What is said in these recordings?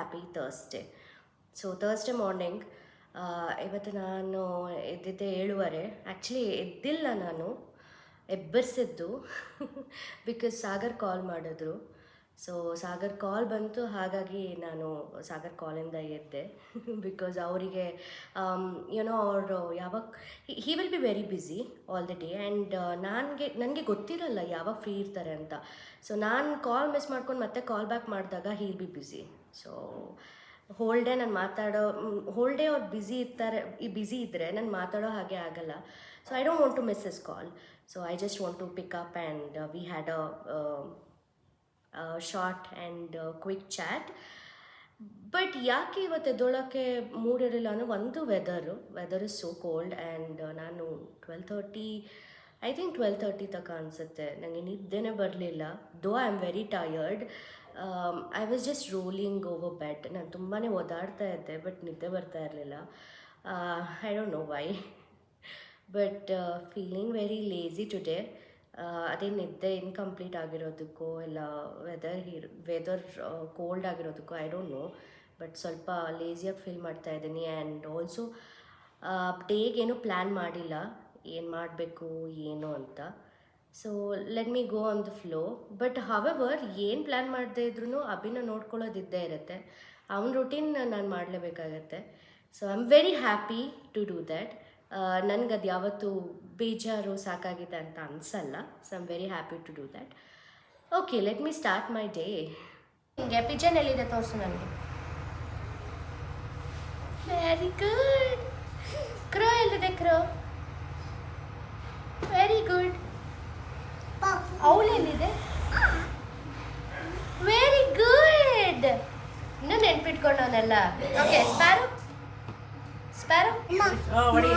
Happy Thursday. So Thursday morning ಇವತ್ತು ನಾನು ಎದ್ದಿದ್ದೆ 7:30. Actually ಎದ್ದಿಲ್ಲ, ನಾನು ಎಬ್ಬರಿಸಿದ್ದು ಬಿಕಾಸ್ ಸಾಗರ್ ಕಾಲ್ ಮಾಡಿದ್ರು. ಸೊ ಸಾಗರ್ ಕಾಲ್ ಬಂತು, ಹಾಗಾಗಿ ನಾನು ಸಾಗರ್ ಕಾಲಿಂದ ಎದ್ದೆ. ಬಿಕಾಸ್ ಅವರಿಗೆ ಅವರು ಯಾವಾಗ ಹಿ will be very busy all the day, and ನನಗೆ ಗೊತ್ತಿರಲ್ಲ ಯಾವಾಗ ಫ್ರೀ ಇರ್ತಾರೆ ಅಂತ. ಸೊ ನಾನು ಕಾಲ್ ಮಿಸ್ ಮಾಡ್ಕೊಂಡು ಮತ್ತೆ ಕಾಲ್ ಬ್ಯಾಕ್ ಮಾಡಿದಾಗ he will be busy. So whole day ನಾನು ಹೋಲ್ ಡೇ ಅವ್ರು ಬ್ಯುಸಿ ಇದ್ದರೆ ನಾನು ಮಾತಾಡೋ ಹಾಗೆ ಆಗಲ್ಲ. So I don't want to miss his call. So I just want to pick up and we had short and quick chat. But ಯಾಕೆ ಇವತ್ತು ಎದ್ದೊಳಕ್ಕೆ ಮೂಡಿರಲಿಲ್ಲ ಅಂದರೆ, ಒಂದು weather is so cold, and ನಾನು 12:30 ತನಕ ಅನಿಸುತ್ತೆ ನನಗೆ ನಿದ್ದೆನೇ ಬರಲಿಲ್ಲ. Though I am very tired. I was just rolling over bed. ನಾನು ತುಂಬಾ ಓದಾಡ್ತಾ ಇದ್ದೆ, ಬಟ್ ನಿದ್ದೆ ಬರ್ತಾ ಇರಲಿಲ್ಲ. I don't know why, but feeling very lazy today. ಅದೇ ನಿದ್ದೆ ಇನ್ಕಂಪ್ಲೀಟ್ ಆಗಿರೋದಕ್ಕೋ ಇಲ್ಲ ವೆದರ್ ಕೋಲ್ಡ್ ಆಗಿರೋದಕ್ಕೋ ಐ ಡೋಂಟ್ ನೋ, ಬಟ್ ಸ್ವಲ್ಪ ಲೇಝಿಯಾಗಿ ಫೀಲ್ ಮಾಡ್ತಾ ಇದ್ದೀನಿ. ಆ್ಯಂಡ್ ಆಲ್ಸೋ ಡೇಗೇನು ಪ್ಲ್ಯಾನ್ ಮಾಡಿಲ್ಲ, ಏನು ಮಾಡಬೇಕು ಏನು ಅಂತ. So let me go on the flow. But however ಏನು ಪ್ಲ್ಯಾನ್ ಮಾಡದೇ ಇದ್ರೂ ಅಭಿನ ನೋಡ್ಕೊಳ್ಳೋದಿದ್ದೇ ಇರುತ್ತೆ. ಅವನ ರೂಟೀನ್ ನಾನು ಮಾಡಲೇಬೇಕಾಗತ್ತೆ. So I am very happy to do that. ನನಗೆ ಅದು ಯಾವತ್ತೂ ಬೇಜಾರು ಸಾಕಾಗಿದೆ ಅಂತ ಅನಿಸಲ್ಲ. So I am very happy to do that. Okay, let me start my day. ನಿಮಗೆ ಪಿಜನ್ ಎಲ್ಲಿದೆ ತೋರಿಸು ನನಗೆ. Very good. ಕ್ರೋ ಎಲ್ಲಿದೆ? Crow very good. ಅವಳೆಲ್ಲಿದೆ? Very good. ಇನ್ನೂ ನೆನ್ಪಿಟ್ಕೊಂಡವನೆಲ್ಲ. ಓಕೆ, ಸ್ಪ್ಯಾರೋ ಹೊಡಿ.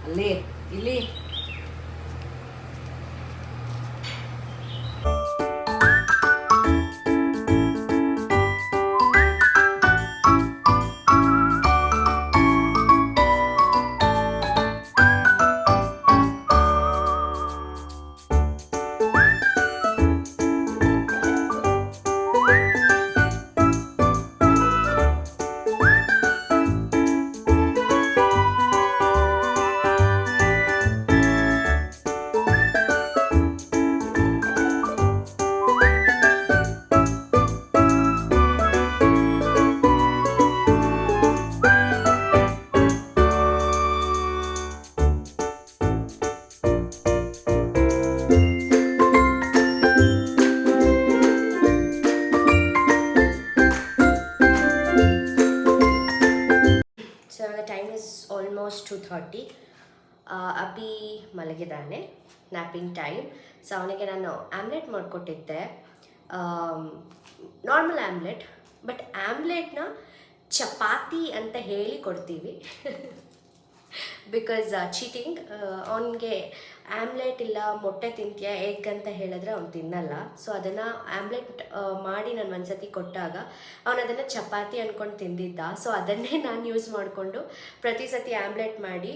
ಅಲ್ಲಿ ಇಲ್ಲಿ ಆಲ್ಮೋಸ್ಟ್ 2:30. ಅಭಿ ಮಲಗಿದ್ದಾನೆ, ನ್ಯಾಪಿಂಗ್ ಟೈಮ್. ಸೊ ಅವನಿಗೆ ನಾನು ಆಮ್ಲೆಟ್ ಮಾಡಿಕೊಟ್ಟಿದ್ದೆ, ನಾರ್ಮಲ್ ಆಮ್ಲೆಟ್. ಬಟ್ ಆಮ್ಲೆಟ್ನ ಚಪಾತಿ ಅಂತ ಹೇಳಿ ಕೊಡ್ತೀವಿ ಬಿಕಾಸ್ ಚೀಟಿಂಗ್. ಅವನಿಗೆ ಆಮ್ಲೆಟ್ ಇಲ್ಲ ಮೊಟ್ಟೆ ತಿಂತೀಯಾ ಎಗ್ ಅಂತ ಹೇಳಿದ್ರೆ ಅವ್ನು ತಿನ್ನಲ್ಲ. ಸೊ ಅದನ್ನು ಆಮ್ಲೆಟ್ ಮಾಡಿ ನಾನು ಒಂದ್ಸತಿ ಕೊಟ್ಟಾಗ ಅವನು ಅದನ್ನು ಚಪಾತಿ ಅಂದ್ಕೊಂಡು ತಿಂದಿದ್ದ. ಸೊ ಅದನ್ನೇ ನಾನು ಯೂಸ್ ಮಾಡಿಕೊಂಡು ಪ್ರತಿ ಸತಿ ಆಮ್ಲೆಟ್ ಮಾಡಿ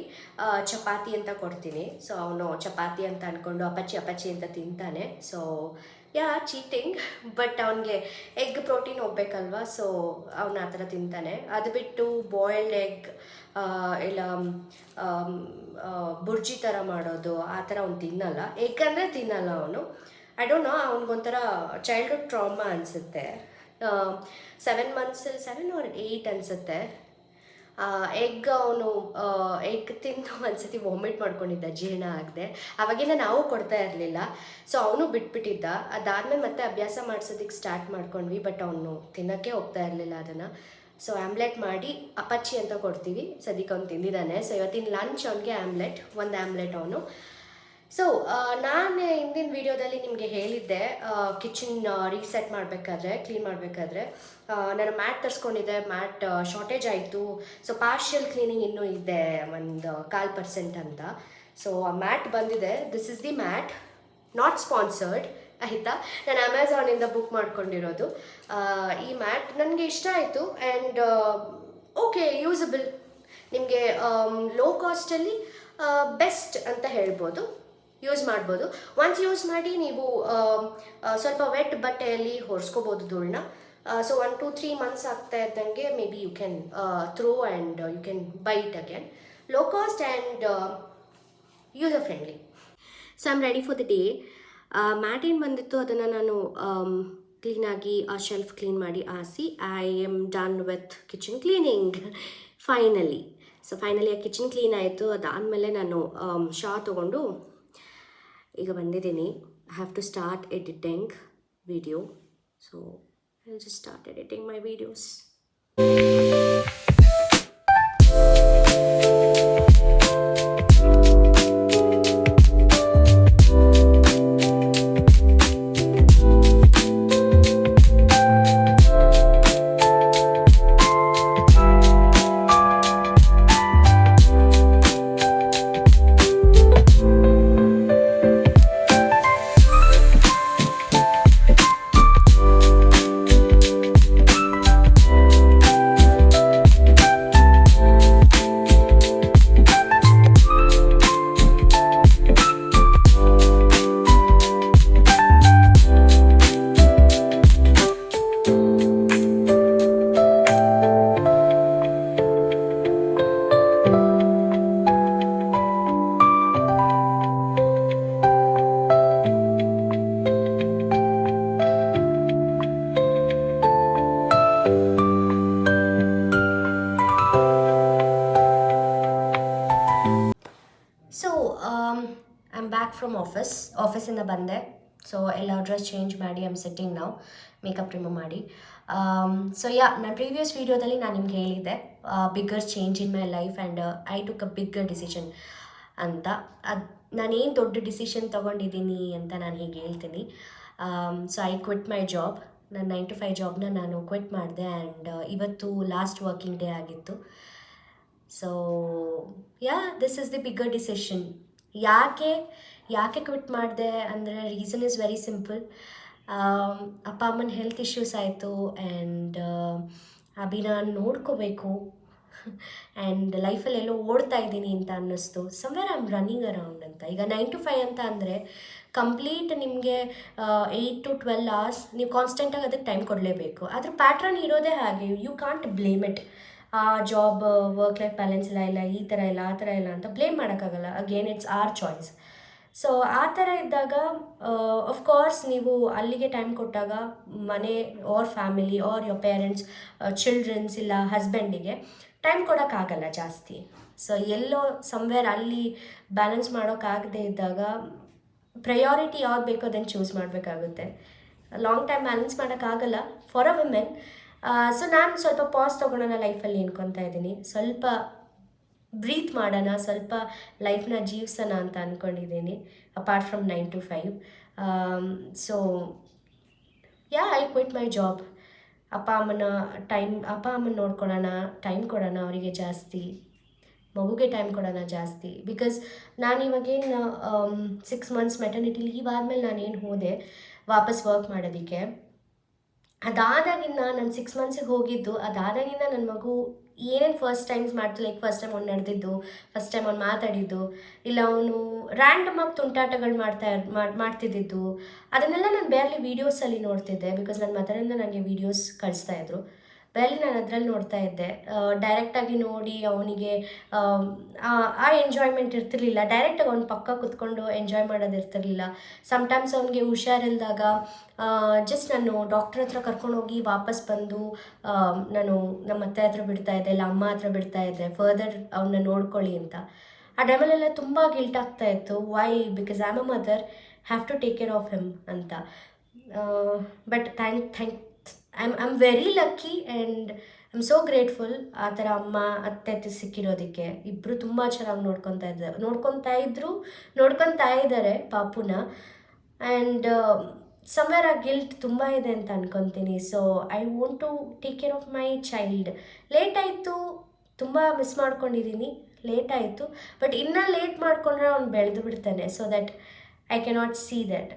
ಚಪಾತಿ ಅಂತ ಕೊಡ್ತೀನಿ. ಸೊ ಅವನು ಚಪಾತಿ ಅಂತ ಅಂದ್ಕೊಂಡು ಅಪಚಿ ಅಂತ ತಿಂತಾನೆ. So cheating. ಬಟ್ ಅವನಿಗೆ ಎಗ್ ಪ್ರೋಟೀನ್ ಹೋಗ್ಬೇಕಲ್ವ, ಸೊ ಅವನು ಆ ಥರ ತಿಂತಾನೆ. ಅದು ಬಿಟ್ಟು ಬಾಯ್ಲ್ಡ್ ಎಗ್ ಇಲ್ಲ ಬುರ್ಜಿ ಥರ ಮಾಡೋದು ಆ ಥರ ಅವ್ನು ತಿನ್ನಲ್ಲ. ಎಗ್ ಅಂದರೆ ತಿನ್ನಲ್ಲ ಅವನು. ಐ ಡೋಂಟ್ ನೋ, ಅವ್ನಿಗೊಂಥರ ಚೈಲ್ಡ್ಹುಡ್ ಟ್ರಾಮಾ ಅನಿಸುತ್ತೆ. 7 or 8 ಅನಿಸುತ್ತೆ. ಎಗ್ ಅವನು ಎಗ್ ತಿಂದು ಒಂದ್ಸತಿ ವಾಮಿಟ್ ಮಾಡ್ಕೊಂಡಿದ್ದ, ಜೀರ್ಣ ಆಗದೆ. ಅವಾಗಿಂದ ನಾವು ಕೊಡ್ತಾ ಇರಲಿಲ್ಲ. ಸೊ ಅವನು ಬಿಟ್ಬಿಟ್ಟಿದ್ದ. ಅದಾದಮೇಲೆ ಮತ್ತೆ ಅಭ್ಯಾಸ ಮಾಡಿಸೋದಕ್ಕೆ ಸ್ಟಾರ್ಟ್ ಮಾಡ್ಕೊಂಡ್ವಿ. ಬಟ್ ಅವನು ತಿನ್ನೋಕ್ಕೆ ಹೋಗ್ತಾ ಇರಲಿಲ್ಲ ಅದನ್ನು. ಸೊ ಆಮ್ಲೆಟ್ ಮಾಡಿ ಅಪಚ್ಚಿ ಅಂತ ಕೊಡ್ತೀವಿ. ಸದ್ಯಕ್ಕೆ ಅವ್ನು ತಿಂದಿದ್ದಾನೆ. ಸೊ ಇವತ್ತಿನ ಲಂಚ್ ಅವನಿಗೆ ಆಮ್ಲೆಟ್, ಒಂದು ಆಮ್ಲೆಟ್ ಅವನು. ಸೊ ನಾನು ಹಿಂದಿನ ವೀಡಿಯೋದಲ್ಲಿ ನಿಮಗೆ ಹೇಳಿದ್ದೆ, ಕಿಚನ್ ರೀಸೆಟ್ ಮಾಡಬೇಕಾದ್ರೆ, ಕ್ಲೀನ್ ಮಾಡಬೇಕಾದ್ರೆ ನಾನು ಮ್ಯಾಟ್ ತರಿಸ್ಕೊಂಡಿದ್ದೆ. ಮ್ಯಾಟ್ ಶಾರ್ಟೇಜ್ ಆಯಿತು. ಸೊ ಪಾರ್ಷಿಯಲ್ ಕ್ಲೀನಿಂಗ್ ಇನ್ನೂ ಇದೆ, ಒಂದು 0.25% ಅಂತ. ಸೊ ಆ ಮ್ಯಾಟ್ ಬಂದಿದೆ. This is the mat, not sponsored. ಆಯಿತಾ. ನಾನು ಅಮೆಝಾನಿಂದ ಬುಕ್ ಮಾಡ್ಕೊಂಡಿರೋದು. ಈ ಮ್ಯಾಟ್ ನನಗೆ ಇಷ್ಟ ಆಯಿತು ಆ್ಯಂಡ್ ಓಕೆ, ಯೂಸಬಲ್. ನಿಮಗೆ ಲೋ ಕಾಸ್ಟಲ್ಲಿ ಬೆಸ್ಟ್ ಅಂತ ಹೇಳ್ಬೋದು, ಯೂಸ್ ಮಾಡ್ಬೋದು. ಒನ್ಸ್ ಯೂಸ್ ಮಾಡಿ ನೀವು ಸ್ವಲ್ಪ ವೆಟ್ ಬಟ್ಟೆಯಲ್ಲಿ ಹೊರಿಸ್ಕೋಬೋದು ಧೂಳನ್ನ. ಸೊ 1-3 ಮಂತ್ಸ್ ಆಗ್ತಾ ಇದ್ದಂಗೆ maybe you can throw and you can buy it again. Low cost and user friendly. So I am ready for the day. Mat ಏನು ಬಂದಿತ್ತು ಅದನ್ನು ನಾನು ಕ್ಲೀನಾಗಿ ಆ ಶೆಲ್ಫ್ ಕ್ಲೀನ್ ಮಾಡಿ ಆರಿಸಿ I am done with kitchen cleaning finally. So finally ಆ kitchen clean ಆಯಿತು. ಅದಾದಮೇಲೆ ನಾನು ಶಾ ತೊಗೊಂಡು ಈಗ ಬಂದಿದ್ದೀನಿ. I have to start editing video. So I will just start editing my videos. I'm back from ಆಫೀಸಿಂದ ಬಂದೆ. ಸೊ ಎಲ್ಲ ಡ್ರೆಸ್ ಚೇಂಜ್ ಮಾಡಿ ಐಮ್ ಸೆಟ್ಟಿಂಗ್ ನಾವು ಮೇಕಪ್ ರಿಮೂವ್ ಮಾಡಿ. ಸೊ ನನ್ನ ಪ್ರೀವಿಯಸ್ ವೀಡಿಯೋದಲ್ಲಿ ನಾನು ನಿಮ್ಗೆ ಹೇಳಿದ್ದೆ bigger change in my life and I took a bigger decision ಅಂತ. ನಾನೇನು ದೊಡ್ಡ ಡಿಸಿಷನ್ ತೊಗೊಂಡಿದ್ದೀನಿ ಅಂತ ನಾನು ಹೀಗೆ ಹೇಳ್ತೀನಿ. So I quit my job. ನನ್ನ 9 to 5 ಜಾಬ್ನ ನಾನು ಕ್ವಿಟ್ ಮಾಡಿದೆ ಆ್ಯಂಡ್ ಇವತ್ತು ಲಾಸ್ಟ್ ವರ್ಕಿಂಗ್ ಡೇ ಆಗಿತ್ತು. So this is the bigger decision. ಯಾಕೆ ಕ್ವಿಟ್ ಮಾಡಿದೆ ಅಂದರೆ ರೀಸನ್ ಇಸ್ ವೆರಿ ಸಿಂಪಲ್. ಅಪ್ಪ ಅಮ್ಮನ ಹೆಲ್ತ್ ಇಶ್ಯೂಸ್ ಆಯಿತು ಆ್ಯಂಡ್ ಅಭಿನ ನೋಡ್ಕೋಬೇಕು ಆ್ಯಂಡ್ ಲೈಫಲ್ಲಿ ಎಲ್ಲೋ ಓಡ್ತಾ ಇದ್ದೀನಿ ಅಂತ ಅನ್ನಿಸ್ತು. Somewhere I am running around ಅಂತ. ಈಗ 9 to 5 ಅಂತ ಅಂದರೆ ಕಂಪ್ಲೀಟ್ ನಿಮಗೆ 8 to 12 hours ನೀವು ಕಾನ್ಸ್ಟೆಂಟಾಗಿ ಅದಕ್ಕೆ ಟೈಮ್ ಕೊಡಲೇಬೇಕು. ಅದ್ರ ಪ್ಯಾಟ್ರನ್ ಇರೋದೇ ಹಾಗೆ. You can't blame it. Job work life balance ಇಲ್ಲ ಈ ಥರ ಇಲ್ಲ ಆ ಥರ ಇಲ್ಲ ಅಂತ ಬ್ಲೇಮ್ ಮಾಡೋಕ್ಕಾಗಲ್ಲ. Again it's our choice. So ಆ ಥರ ಇದ್ದಾಗ ಅಫ್ಕೋರ್ಸ್ ನೀವು ಅಲ್ಲಿಗೆ ಟೈಮ್ ಕೊಟ್ಟಾಗ ಮನೆ or family or your parents, children's ಇಲ್ಲ ಹಸ್ಬೆಂಡಿಗೆ ಟೈಮ್ ಕೊಡೋಕ್ಕಾಗಲ್ಲ ಜಾಸ್ತಿ. ಸೊ ಎಲ್ಲೋ ಸಮ್ವೇರ್ ಅಲ್ಲಿ ಬ್ಯಾಲೆನ್ಸ್ ಮಾಡೋಕ್ಕಾಗದೇ ಇದ್ದಾಗ ಪ್ರಯಾರಿಟಿ ಯಾವ್ದು ಬೇಕೋ ಅದನ್ನು ಚೂಸ್ ಮಾಡಬೇಕಾಗುತ್ತೆ. ಲಾಂಗ್ ಟೈಮ್ ಬ್ಯಾಲೆನ್ಸ್ ಮಾಡೋಕ್ಕಾಗಲ್ಲ ಫಾರ್ ಅ ವುಮೆನ್. ಸೊ ನಾನು ಸ್ವಲ್ಪ ಪಾಸ್ ತೊಗೊಳೋಣ ಲೈಫಲ್ಲಿ ಅನ್ಕೊತಾ ಇದ್ದೀನಿ. ಸ್ವಲ್ಪ ಬ್ರೀತ್ ಮಾಡೋಣ, ಸ್ವಲ್ಪ ಲೈಫ್ನ ಜೀವಿಸೋಣ ಅಂತ ಅಂದ್ಕೊಂಡಿದ್ದೀನಿ apart from 9 to 5. So I quit my job. ಅಪ್ಪ ಅಮ್ಮನ ನೋಡ್ಕೊಳ್ಳೋಣ, ಟೈಮ್ ಕೊಡೋಣ ಅವರಿಗೆ ಜಾಸ್ತಿ, ಮಗುಗೆ ಟೈಮ್ ಕೊಡೋಣ ಜಾಸ್ತಿ. ಬಿಕಾಸ್ ನಾನು ಇವಾಗೇನು 6 months ಮೆಟರ್ನಿಟಿ ಲೀವ್ ಆದಮೇಲೆ ನಾನೇನು ಹೋದೆ ವಾಪಸ್ ವರ್ಕ್ ಮಾಡೋದಕ್ಕೆ. ಅದಾದಾಗಿಂದ ನಾನು 6 monthsಗೆ ಹೋಗಿದ್ದು. ಅದಾದಾಗಿಂದ ನನ್ನ ಮಗು ಏನೇನು ಫಸ್ಟ್ ಟೈಮ್ಸ್ ಮಾಡ್ತು, ಲೈಕ್ ಫಸ್ಟ್ ಟೈಮ್ ಅವ್ನು ನಡೆದಿದ್ದು, ಫಸ್ಟ್ ಟೈಮ್ ಅವ್ನು ಮಾತಾಡಿದ್ದು, ಇಲ್ಲ ಅವನು ರ್ಯಾಂಡಮಾಗಿ ತುಂಟಾಟಗಳು ಮಾಡ್ತಿದ್ದಿದ್ದು, ಅದನ್ನೆಲ್ಲ ನಾನು ಬೇರೆ ವೀಡಿಯೋಸಲ್ಲಿ ನೋಡ್ತಿದ್ದೆ. ಬಿಕಾಸ್ ನನ್ನ ಮದರಿಂದ ನನಗೆ ವೀಡಿಯೋಸ್ ಕಳಿಸ್ತಾಯಿದ್ರು. ಬೇರೆ ನಾನು ಅದರಲ್ಲಿ ನೋಡ್ತಾ ಇದ್ದೆ. ಡೈರೆಕ್ಟಾಗಿ ನೋಡಿ ಅವನಿಗೆ ಆ ಎಂಜಾಯ್ಮೆಂಟ್ ಇರ್ತಿರ್ಲಿಲ್ಲ. ಡೈರೆಕ್ಟಾಗಿ ಅವ್ನು ಪಕ್ಕ ಕುತ್ಕೊಂಡು ಎಂಜಾಯ್ ಮಾಡೋದು ಇರ್ತಿರ್ಲಿಲ್ಲ. ಸಮ್ಟೈಮ್ಸ್ ಅವನಿಗೆ ಹುಷಾರಿಲ್ದಾಗ ಜಸ್ಟ್ ನಾನು ಡಾಕ್ಟ್ರ್ ಹತ್ರ ಕರ್ಕೊಂಡೋಗಿ ವಾಪಸ್ ಬಂದು ನಾನು ನಮ್ಮ ಅತ್ತೆ ಹತ್ರ ಬಿಡ್ತಾಯಿದ್ದೆ, ಇಲ್ಲ ಅಮ್ಮ ಹತ್ರ ಬಿಡ್ತಾಯಿದ್ದೆ, ಫರ್ದರ್ ಅವನ್ನ ನೋಡ್ಕೊಳ್ಳಿ ಅಂತ. ಆ ಟೈಮಲ್ಲೆಲ್ಲ ತುಂಬ ಗಿಲ್ಟ್ ಆಗ್ತಾಯಿತ್ತು. Why? Because I am a mother, have to take care of him ಅಂತ. But I am very lucky and I am so grateful ಆ ಥರ ಅಮ್ಮ ಅತ್ತೆ ಸಿಕ್ಕಿರೋದಕ್ಕೆ. ಇಬ್ಬರು ತುಂಬ ಚೆನ್ನಾಗಿ ನೋಡ್ಕೊತಾ ಇದ್ದಾರೆ ಪಾಪುನ. ಆ್ಯಂಡ್ ಸಮ್ವೇರ್ ಆ ಗಿಲ್ಟ್ ತುಂಬ ಇದೆ ಅಂತ ಅನ್ಕೊತೀನಿ. So I want to take care of my child. Late ಆಯಿತು, ತುಂಬ ಮಿಸ್ ಮಾಡ್ಕೊಂಡಿದ್ದೀನಿ, ಲೇಟ್ ಆಯಿತು. ಬಟ್ ಇನ್ನೂ ಲೇಟ್ ಮಾಡಿಕೊಂಡ್ರೆ ಅವ್ನು ಬೆಳೆದು ಬಿಡ್ತಾನೆ. So that I cannot see that.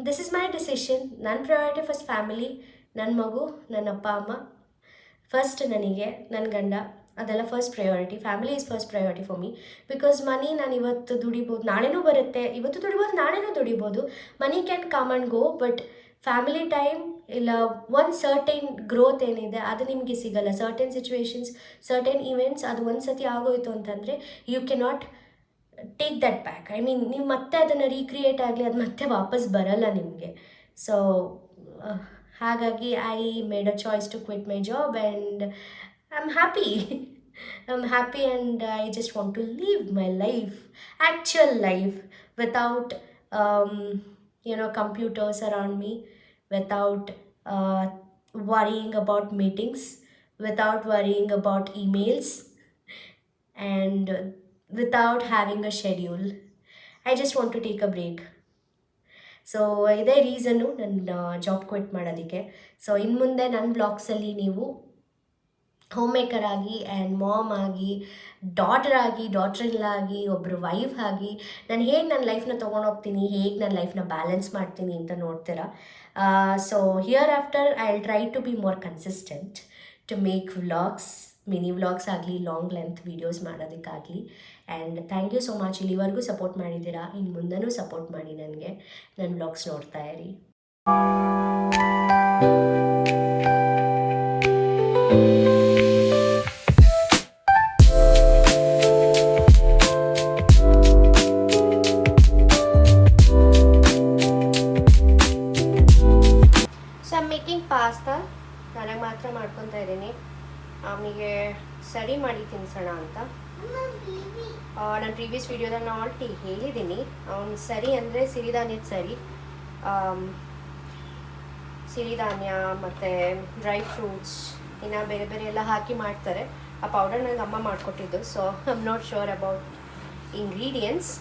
This is my decision. ನನ್ನ ಪ್ರಯಾರಿಟಿ ಫಸ್ಟ್ ಫ್ಯಾಮಿಲಿ, ನನ್ನ ಮಗು, ನನ್ನ ಅಪ್ಪ ಅಮ್ಮ ಫಸ್ಟ್, ನನಗೆ ನನ್ನ ಗಂಡ, ಅದೆಲ್ಲ first priority. Family is first priority for me. Because money ನಾನು ಇವತ್ತು ದುಡಿಬೋದು, ನಾಳೆನೂ ಬರುತ್ತೆ. ಇವತ್ತು ದುಡಿಬೋದು, ನಾಳೆನೂ ದುಡಿಬೋದು. Money can come and go, but family time ಇಲ್ಲ ಒಂದು ಸರ್ಟೈನ್ ಗ್ರೋತ್ ಏನಿದೆ ಅದು ನಿಮಗೆ ಸಿಗಲ್ಲ. ಸರ್ಟೈನ್ ಸಿಚುವೇಶನ್ಸ್, ಸರ್ಟೈನ್ ಇವೆಂಟ್ಸ್ ಅದು ಒಂದು ಸತಿ ಆಗೋಯ್ತು ಅಂತಂದರೆ you cannot take that back. I mean ನೀವು ಮತ್ತೆ ಅದನ್ನು ರೀಕ್ರಿಯೇಟ್ ಆಗಲಿ, ಅದು ಮತ್ತೆ ವಾಪಸ್ ಬರಲ್ಲ ನಿಮಗೆ. ಸೊ ಹಾಗಾಗಿ I made a choice to quit my job and I am happy. I am happy and I just want to leave my life, actual life, without computers around me, without worrying about meetings, without worrying about emails, and without having a schedule. I just want to take a break. So ಇದೇ reason ನನ್ನ job quit ಮಾಡೋದಕ್ಕೆ. So ಇನ್ನು ಮುಂದೆ ನನ್ನ ಬ್ಲಾಗ್ಸಲ್ಲಿ ನೀವು home maker ಆಗಿ and ma'am ಆಗಿ, daughter ಆಗಿ, ಡಾಟರ್ ಇಲ್ಲ ಆಗಿ, ಒಬ್ಬರು ವೈಫ್ ಆಗಿ ನಾನು ಹೇಗೆ ನನ್ನ ಲೈಫ್ನ ತೊಗೊಂಡೋಗ್ತೀನಿ, ಹೇಗೆ ನನ್ನ ಲೈಫ್ನ ಬ್ಯಾಲೆನ್ಸ್ ಮಾಡ್ತೀನಿ ಅಂತ ನೋಡ್ತೀರಾ. So here after I will try to be more consistent to make vlogs, mini vlogs ಆಗಲಿ, ಲಾಂಗ್ ಲೆಂತ್ ವೀಡಿಯೋಸ್ ಮಾಡೋದಕ್ಕಾಗಲಿ. And thank you so much. ಇಲ್ಲಿವರೆಗೂ ಸಪೋರ್ಟ್ ಮಾಡಿದ್ದೀರಾ, ಇನ್ನು ಮುಂದೆನೂ ಸಪೋರ್ಟ್ ಮಾಡಿ ನನಗೆ. ನನ್ನ ವ್ಲಾಗ್ಸ್ ನೋಡ್ತಾ ಇರಿ. ಪಾಸ್ತಾ ನನಗೆ ಮಾತ್ರ ಮಾಡ್ಕೊತಾ ಇದ್ದೀನಿ. ಆಮೇಲೆ ಸರಿ ಮಾಡಿ ತಿನ್ಸೋಣ ಅಂತ. ನಾನು ಪ್ರೀವಿಯಸ್ ವೀಡಿಯೋದಲ್ಲಿ ನಾನು ಆಲ್ರೆಡಿ ಹೇಳಿದ್ದೀನಿ, ಅವ್ನು ಸರಿ ಅಂದರೆ ಸಿರಿಧಾನ್ಯದ ಸರಿ, ಸಿರಿಧಾನ್ಯ ಮತ್ತು ಡ್ರೈ ಫ್ರೂಟ್ಸ್ ಇನ್ನು ಬೇರೆ ಬೇರೆ ಎಲ್ಲ ಹಾಕಿ ಮಾಡ್ತಾರೆ. ಆ ಪೌಡರ್ ನನಗೆ ಅಮ್ಮ ಮಾಡಿಕೊಟ್ಟಿದ್ದು. So I am not sure about ingredients.